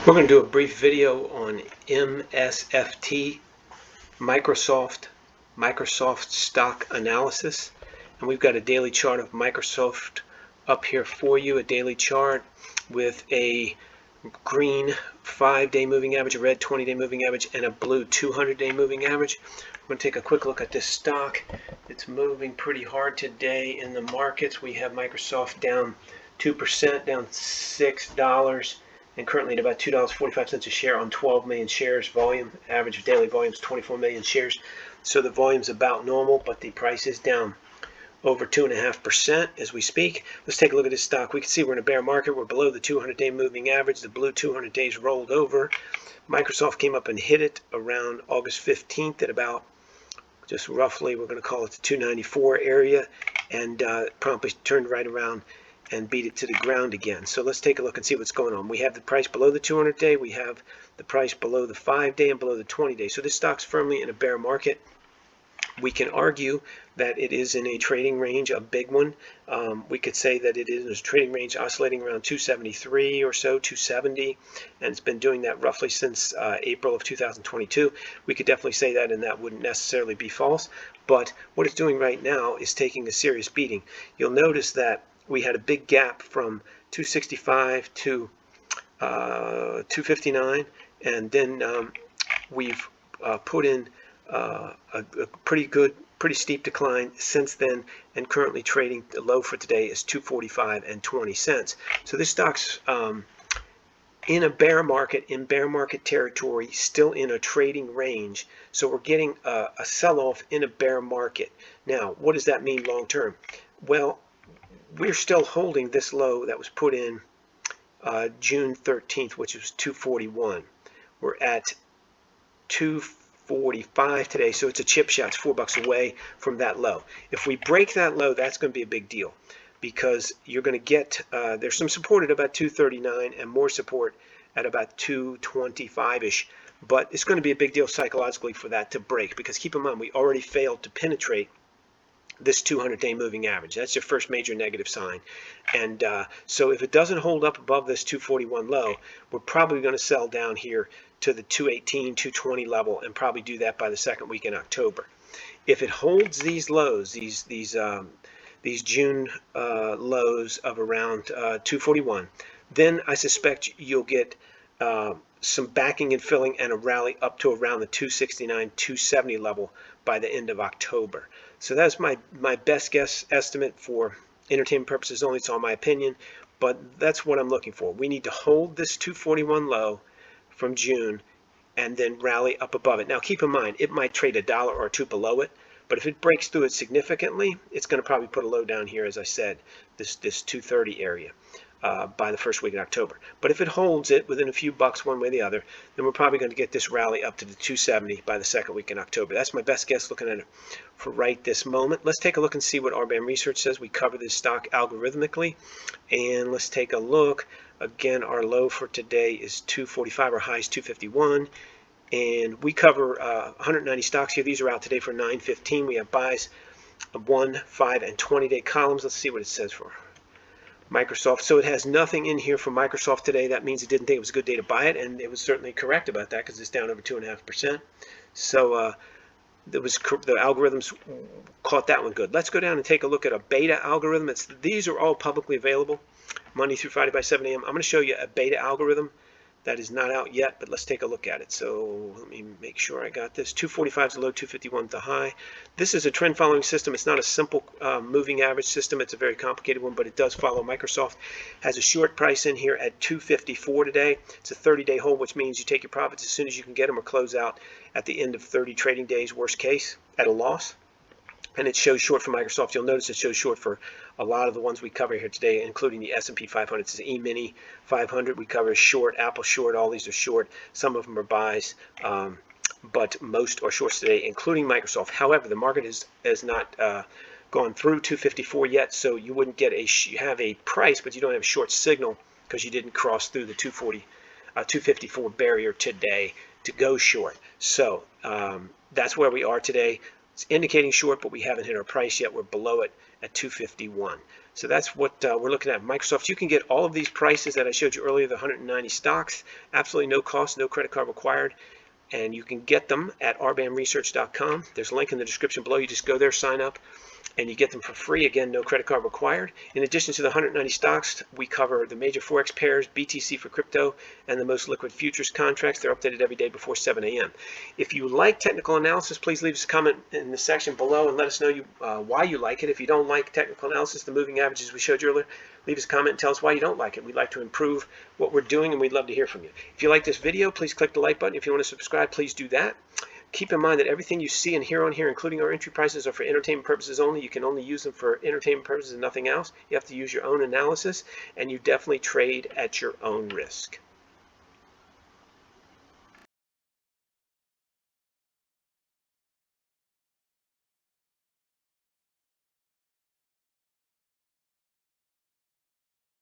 We're going to do a brief video on MSFT, Microsoft stock analysis. And we've got a daily chart of Microsoft up here for you, a daily chart with a green 5-day moving average, a red 20-day moving average, and a blue 200-day moving average. We're going to take a quick look at this stock. It's moving pretty hard today in the markets. We have Microsoft down 2%, down $6, and currently at about $2.45 a share on 12 million shares volume. Average daily volume is 24 million shares. So the volume's about normal, but the price is down over 2.5% as we speak. Let's take a look at this stock. We can see we're in a bear market. We're below the 200-day moving average. The blue 200 days rolled over. Microsoft came up and hit it around August 15th at about just roughly, we're going to call it the 294 area, and promptly turned right around and beat it to the ground again. So let's take a look and see what's going on. We have the price below the 200-day. We have the price below the 5-day and below the 20-day. So this stock's firmly in a bear market. We can argue that it is in a trading range, a big one. We could say that it is in a trading range oscillating around 273 or so, 270, and it's been doing that roughly since April of 2022. We could definitely say that, and that wouldn't necessarily be false. But what it's doing right now is taking a serious beating. You'll notice that we had a big gap from 265 to 259, and then we've put in a pretty steep decline since then, and currently trading the low for today is 245 and 20 cents. So this stock's in a bear market, in bear market territory, still in a trading range. So we're getting a sell-off in a bear market. Now, what does that mean long term? Well, we're still holding this low that was put in June 13th, which was 241. We're at 245 today, so it's a chip shot. It's $4 away from that low. If we break that low, that's going to be a big deal, because you're going to get there's some support at about 239 and more support at about 225-ish, but it's going to be a big deal psychologically for that to break, because keep in mind, we already failed to penetrate this 200-day moving average. That's your first major negative sign. And so if it doesn't hold up above this 241 low, we're probably going to sell down here to the 218, 220 level, and probably do that by the second week in October. If it holds these lows, these June lows of around 241, then I suspect you'll get some backing and filling and a rally up to around the 269, 270 level by the end of October. So that's my best guess estimate for entertainment purposes only. It's all my opinion, but that's what I'm looking for. We need to hold this 241 low from June and then rally up above it. Now keep in mind, it might trade $1 or $2 below it, but if it breaks through it significantly, it's going to probably put a low down here, as I said, this 230 area. By the first week in October. But if it holds it within a few bucks one way or the other, then we're probably going to get this rally up to the 270 by the second week in October. That's my best guess looking at it for right this moment. Let's take a look and see what RBAM Research says. We cover this stock algorithmically, and let's take a look. Again, our low for today is 245, our high is 251, and we cover 190 stocks here. These are out today for 915. We have buys of 1, 5, and 20-day columns. Let's see what it says for Microsoft. So it has nothing in here for Microsoft today. That means it didn't think it was a good day to buy it, and it was certainly correct about that, because it's down over 2.5%. So the algorithms caught that one good. Let's go down and take a look at a beta algorithm. These are all publicly available Monday through Friday by 7 a.m. I'm going to show you a beta algorithm that is not out yet, but let's take a look at it. So let me make sure I got this. 245 is the low, 251 is the high. This is a trend following system. It's not a simple moving average system. It's a very complicated one, but it does follow. Microsoft has a short price in here at 254 today. It's a 30-day hold, which means you take your profits as soon as you can get them, or close out at the end of 30 trading days, worst case, at a loss. And it shows short for Microsoft. You'll notice it shows short for a lot of the ones we cover here today, including the S&P 500. It's the E-mini 500 we cover short, Apple short. All these are short. Some of them are buys, but most are shorts today, including Microsoft. However, the market has not gone through 254 yet, so you wouldn't get you have a price, but you don't have a short signal because you didn't cross through the 254 barrier today to go short. So that's where we are today. It's indicating short, but we haven't hit our price yet. We're below it at 251. So that's what we're looking at. Microsoft, you can get all of these prices that I showed you earlier, the 190 stocks, absolutely no cost, no credit card required. And you can get them at rbamresearch.com. There's a link in the description below. You just go there, sign up, and you get them for free. Again, no credit card required. In addition to the 190 stocks, we cover the major forex pairs, BTC for crypto, and the most liquid futures contracts. They're updated every day before 7 a.m. If you like technical analysis, please leave us a comment in the section below and let us know why you like it. If you don't like technical analysis, the moving averages we showed you earlier, leave us a comment and tell us why you don't like it. We'd like to improve what we're doing, and we'd love to hear from you. If you like this video, please click the like button. If you want to subscribe, please do that. Keep in mind that everything you see and hear on here, including our entry prices, are for entertainment purposes only. You can only use them for entertainment purposes and nothing else. You have to use your own analysis, and you definitely trade at your own risk.